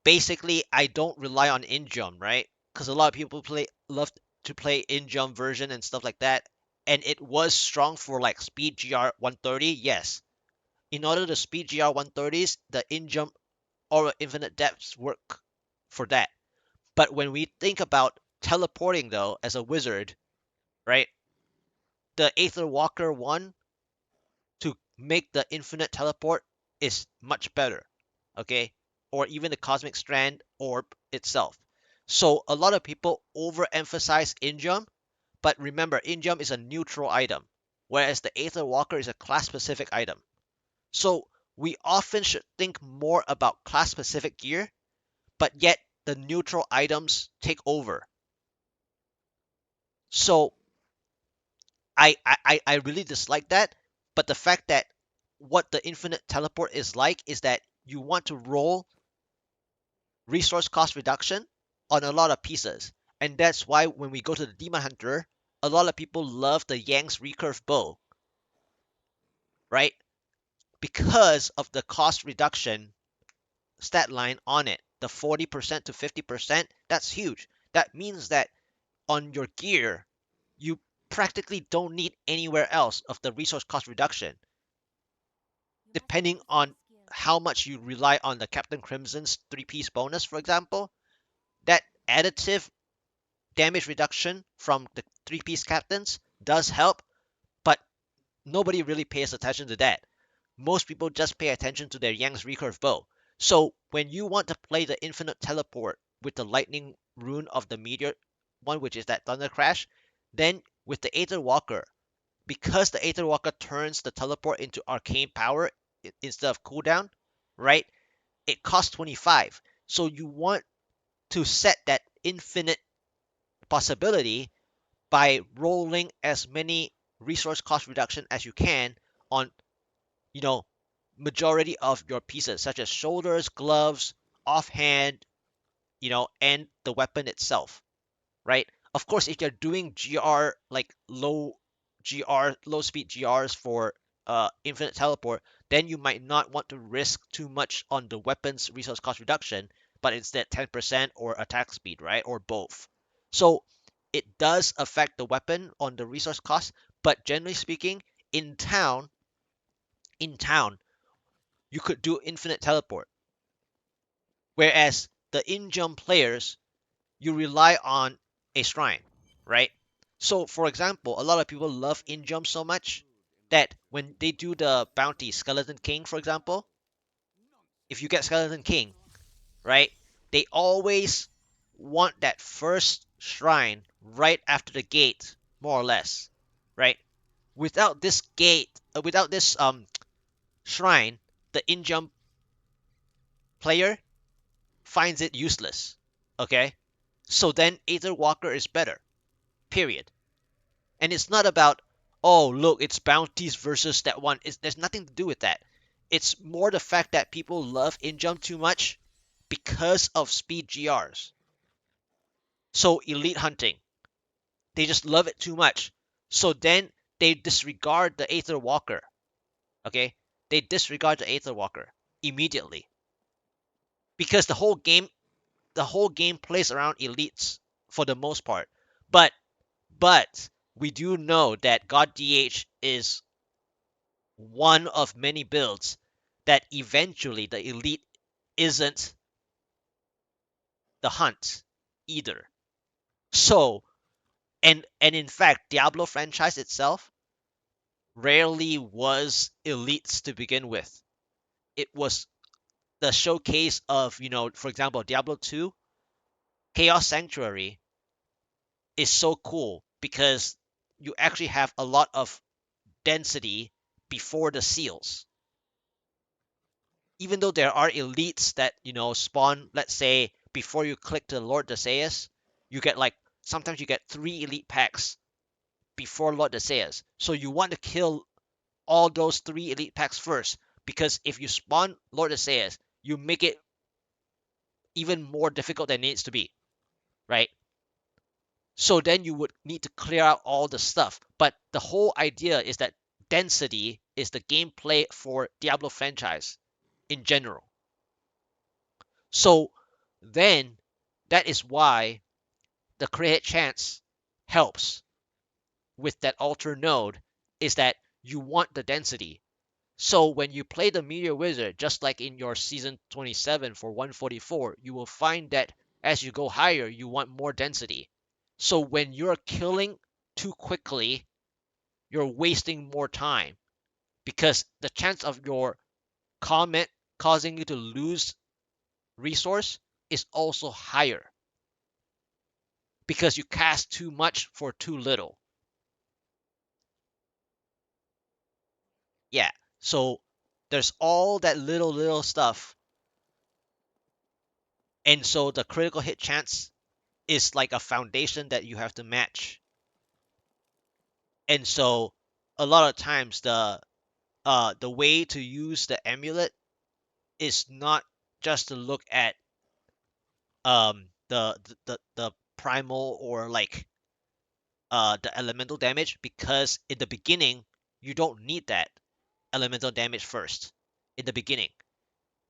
basically, I don't rely on in-jump, right? Because a lot of people love to play in-jump version and stuff like that. And it was strong for like speed GR 130, yes. In order to speed GR 130s, the in-jump or infinite depths work for that. But when we think about teleporting though, as a wizard, right? The Aether Walker one to make the infinite teleport is much better, okay? Or even the Cosmic Strand orb itself. So a lot of people overemphasize in-jump, but remember, in-jump is a neutral item, whereas the Aether Walker is a class-specific item. So we often should think more about class-specific gear, but yet the neutral items take over. So I really dislike that. But the fact that what the infinite teleport is like is that you want to roll resource cost reduction on a lot of pieces. And that's why when we go to the Demon Hunter, a lot of people love the Yang's recurve bow, right? Because of the cost reduction stat line on it. The 40% to 50%, that's huge. That means that on your gear, you practically don't need anywhere else of the resource cost reduction. Depending on how much you rely on the Captain Crimson's three-piece bonus, for example, that additive damage reduction from the three-piece captains does help, but nobody really pays attention to that. Most people just pay attention to their Yang's recurve bow. So when you want to play the infinite teleport with the lightning rune of the meteor one, which is that thunder crash, then with the Aether Walker, because the Aether Walker turns the teleport into arcane power instead of cooldown, right? It costs 25. So you want to set that infinite possibility by rolling as many resource cost reduction as you can on, you know, majority of your pieces, such as shoulders, gloves, offhand, and the weapon itself, right? Of course, if you're doing GR like low speed GRs for infinite teleport, then you might not want to risk too much on the weapons resource cost reduction. but instead 10% or attack speed, right? Or both. So it does affect the weapon on the resource cost, but generally speaking, in town, in town, you could do infinite teleport. Whereas the in-jump players, you rely on a shrine, right? So for example, a lot of people love in-jump so much that when they do the bounty Skeleton King, for example, if you get Skeleton King, right? They always want that first shrine right after the gate, more or less, right? Without this gate, without this shrine, the in-jump player finds it useless. Okay, so then Aether Walker is better. Period. And it's not about, oh look, it's bounties versus that one. There's nothing to do with that. It's more the fact that people love in-jump too much because of speed GRs. So elite hunting, they just love it too much. So then they disregard the Aether Walker. Okay, they disregard the Aether Walker immediately because the whole game plays around elites for the most part. But we do know that God DH is one of many builds that eventually the elite isn't the hunt either. So and in fact, Diablo franchise itself rarely was elites to begin with. It was the showcase of, for example, Diablo 2, Chaos Sanctuary is so cool because you actually have a lot of density before the seals. Even though there are elites that, spawn, let's say, before you click to Lord Deseus, you get like, sometimes you get 3 elite packs before Lord Deseus. So you want to kill all those 3 elite packs first, because if you spawn Lord Deseus, you make it even more difficult than it needs to be, right? So then you would need to clear out all the stuff. But the whole idea is that density is the gameplay for Diablo franchise in general. So then that is why the create chance helps with that altar node, is that you want the density. So when you play the Meteor Wizard, just like in your season 27 for 144, you will find that as you go higher, you want more density. So when you're killing too quickly, you're wasting more time because the chance of your comment causing you to lose resource is also higher because you cast too much for too little. Yeah. So there's all that little stuff. And so the critical hit chance is like a foundation that you have to match. And so a lot of times the way to use the amulet is not just to look at the primal or like the elemental damage, because in the beginning you don't need that elemental damage first in the beginning,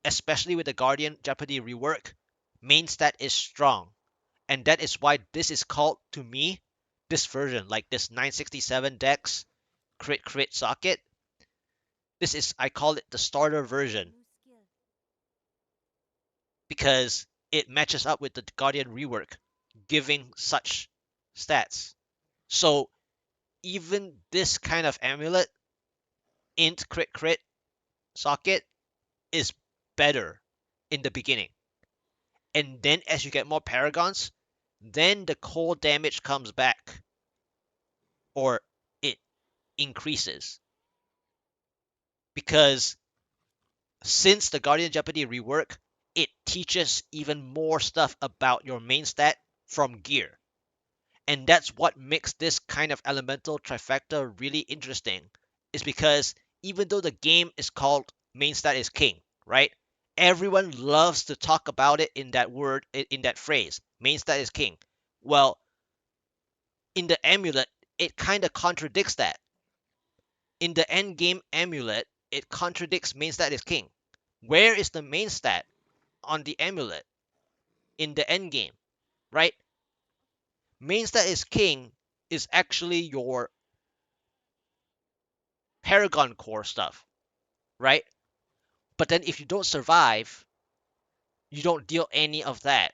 especially with the Guardian Jeopardy rework. Main stat is strong, and that is why this is called, to me, this version, like this 967 dex crit socket. This is, I call it the starter version because it matches up with the Guardian rework, giving such stats. So even this kind of amulet, int crit socket, is better in the beginning. And then as you get more paragons, then the cold damage comes back, or it increases. Because since the Guardian Jeopardy rework, it teaches even more stuff about your main stat from gear. And that's what makes this kind of elemental trifecta really interesting, is because even though the game is called main stat is king, right? Everyone loves to talk about it in that word, in that phrase, main stat is king. Well, in the amulet, it kind of contradicts that. In the end game amulet, it contradicts main stat is king. Where is the main stat on the amulet? in the end game, right? Main stat is king is actually your Paragon core stuff, right? But then if you don't survive, you don't deal any of that.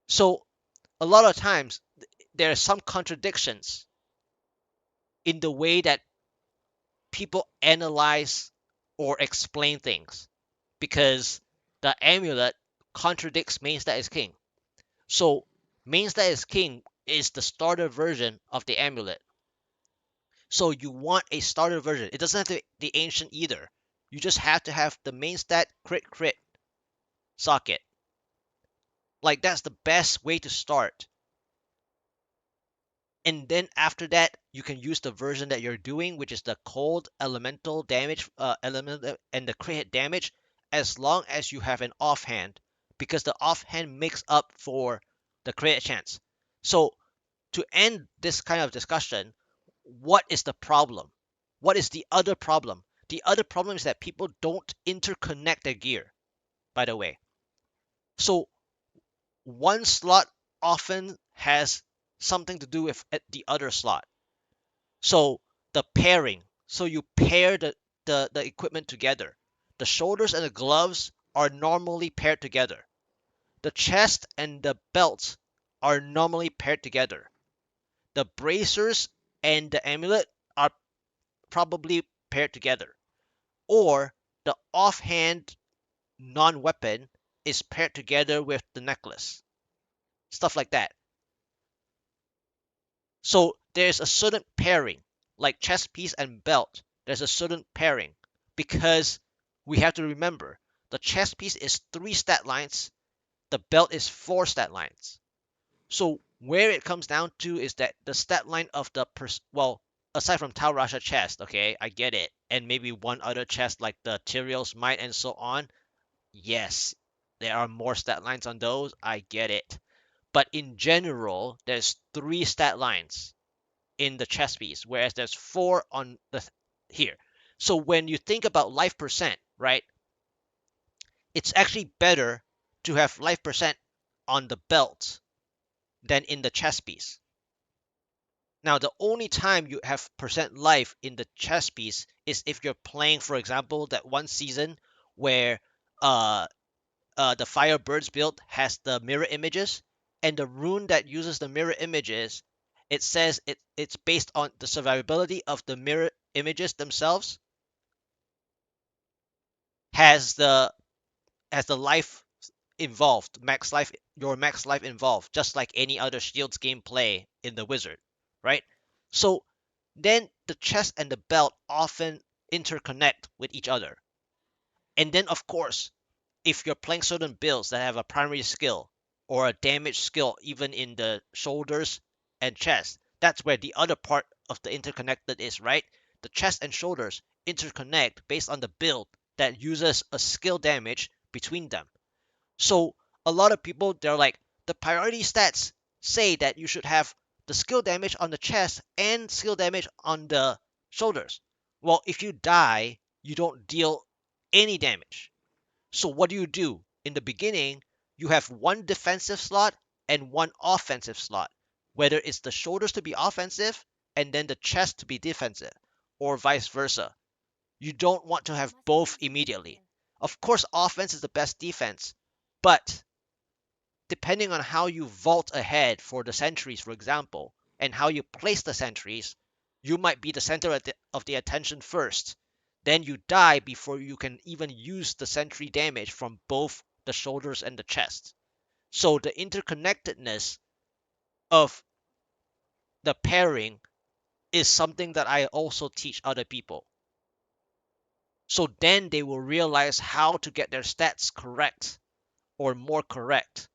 So a lot of times there are some contradictions in the way that people analyze or explain things because the amulet contradicts main stat is king. So main stat is king is the starter version of the amulet. So you want a starter version. It doesn't have to be the ancient either. You just have to have the main stat crit crit socket. Like that's the best way to start. And then after that, you can use the version that you're doing, which is the cold elemental damage element and the crit hit damage, as long as you have an offhand, because the offhand makes up for the crit chance. So to end this kind of discussion, what is the problem? What is the other problem? The other problem is that people don't interconnect their gear, by the way. So one slot often has something to do with the other slot. So the pairing. So you pair the equipment together. The shoulders and the gloves are normally paired together. The chest and the belts are normally paired together. The bracers and the amulet are probably paired together. Or the offhand non-weapon is paired together with the necklace. Stuff like that. So there's a certain pairing, like chest piece and belt. There's a certain pairing because we have to remember the chest piece is 3 stat lines, the belt is 4 stat lines. So where it comes down to is that the stat line of the well, aside from Tau Rasha chest, okay, I get it, and maybe one other chest like the Tyrael's Might and so on. Yes, there are more stat lines on those. I get it. But in general, there's 3 stat lines in the chess piece, whereas there's 4 on the here. So when you think about life percent, right, it's actually better to have life percent on the belt than in the chess piece. Now, the only time you have percent life in the chess piece is if you're playing, for example, that one season where uh, the Firebirds build has the mirror images, and the rune that uses the mirror images, it says it's based on the survivability of the mirror images themselves, has the life involved, max life, your max life involved, just like any other Shields gameplay in the Wizard, right? So then the chest and the belt often interconnect with each other. And then, of course, if you're playing certain builds that have a primary skill or a damage skill, even in the shoulders and chest, that's where the other part of the interconnected is, right? The chest and shoulders interconnect based on the build that uses a skill damage between them. So a lot of people, they're like, the priority stats say that you should have the skill damage on the chest and skill damage on the shoulders. Well, if you die, you don't deal any damage. So what do? In the beginning, you have one defensive slot and one offensive slot, whether it's the shoulders to be offensive and then the chest to be defensive, or vice versa. You don't want to have both immediately. Of course, offense is the best defense, but depending on how you vault ahead for the sentries, for example, and how you place the sentries, you might be the center of the attention first. Then you die before you can even use the sentry damage from both the shoulders and the chest. So the interconnectedness of the pairing is something that I also teach other people. So then they will realize how to get their stats correct or more correct.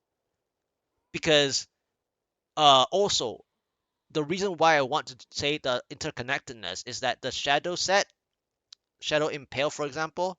Because also the reason why I want to say the interconnectedness is that the shadow set, Shadow Impale, for example,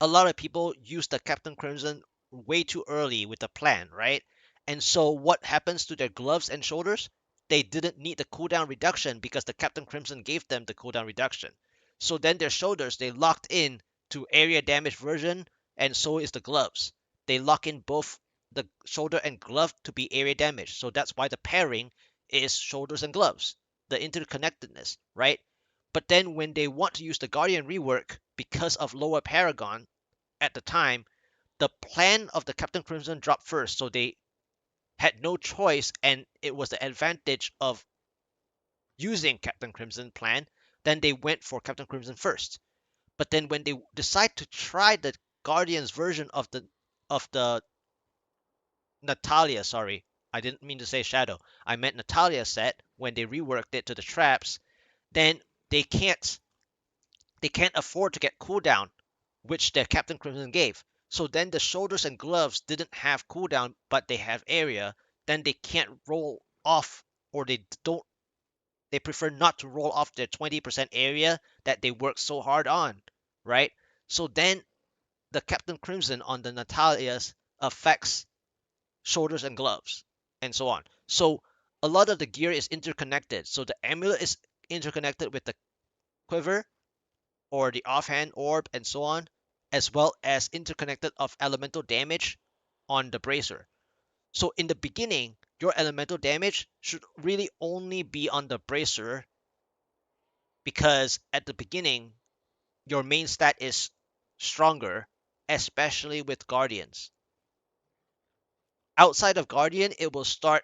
a lot of people use the Captain Crimson way too early with the plan, right? And so what happens to their gloves and shoulders? They didn't need the cooldown reduction because the Captain Crimson gave them the cooldown reduction. So then their shoulders, they locked in to area damage version, and so is the gloves. they lock in both the shoulder and glove to be area damage. So that's why the pairing is shoulders and gloves, the interconnectedness, right? But then when they want to use the Guardian rework because of lower Paragon at the time, the plan of the Captain Crimson dropped first, so they had no choice, and it was the advantage of using Captain Crimson plan. Then they went for Captain Crimson first. But then when they decide to try the Guardians version of the Natalia, sorry, I didn't mean to say Shadow. I meant Natalia set when they reworked it to the traps, then they can't they can't afford to get cooldown, which their Captain Crimson gave. So then the shoulders and gloves didn't have cooldown, but they have area. Then they can't roll off, or they prefer not to roll off their 20% area that they worked so hard on, right? So then the Captain Crimson on the Natalias affects shoulders and gloves, and so on. So a lot of the gear is interconnected. So the amulet is interconnected with the quiver or the offhand orb and so on, as well as interconnected of elemental damage on the bracer. So in the beginning, your elemental damage should really only be on the bracer because at the beginning, your main stat is stronger, especially with guardians. Outside of guardian, it will start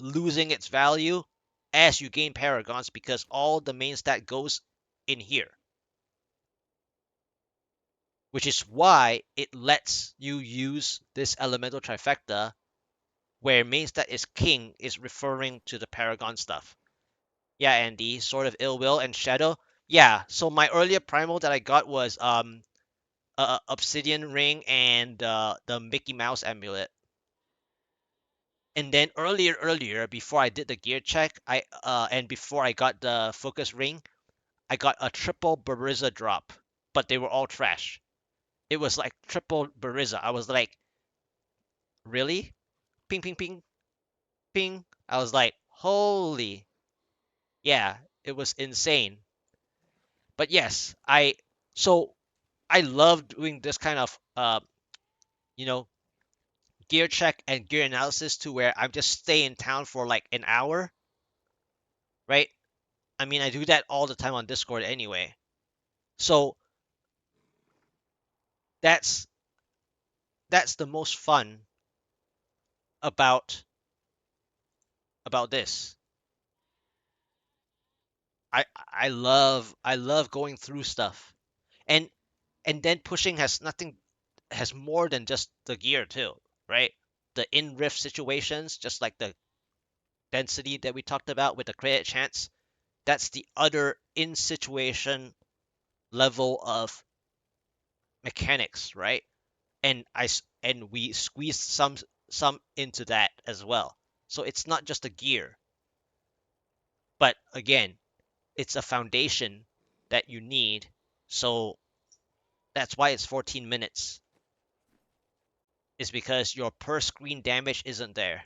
losing its value as you gain paragons because all the main stat goes in here, which is why it lets you use this elemental trifecta where main stat is king is referring to the paragon stuff. Yeah, Andy, sort of ill will and shadow. Yeah, so my earlier primal that I got was obsidian ring and the Mickey Mouse amulet. And then earlier before I did the gear check, I and before I got the focus ring, I got a triple Bariza drop, but they were all trash. It was like triple Bariza. I was like, really? Ping, ping, ping, ping. I was like, holy. Yeah, it was insane. But yes, so I love doing this kind of you know, gear check and gear analysis to where I'm just stay in town for like an hour, right? I mean, I do that all the time on Discord anyway. So that's that's the most fun about this. I love going through stuff. And then pushing has more than just the gear too, right? The in rift situations, just like the density that we talked about with the credit chance, that's the other in situation level of mechanics, right? And we squeeze some into that as well. So it's not just the gear, but again, it's a foundation that you need. So that's why it's 14 minutes. Is because your per screen damage isn't there.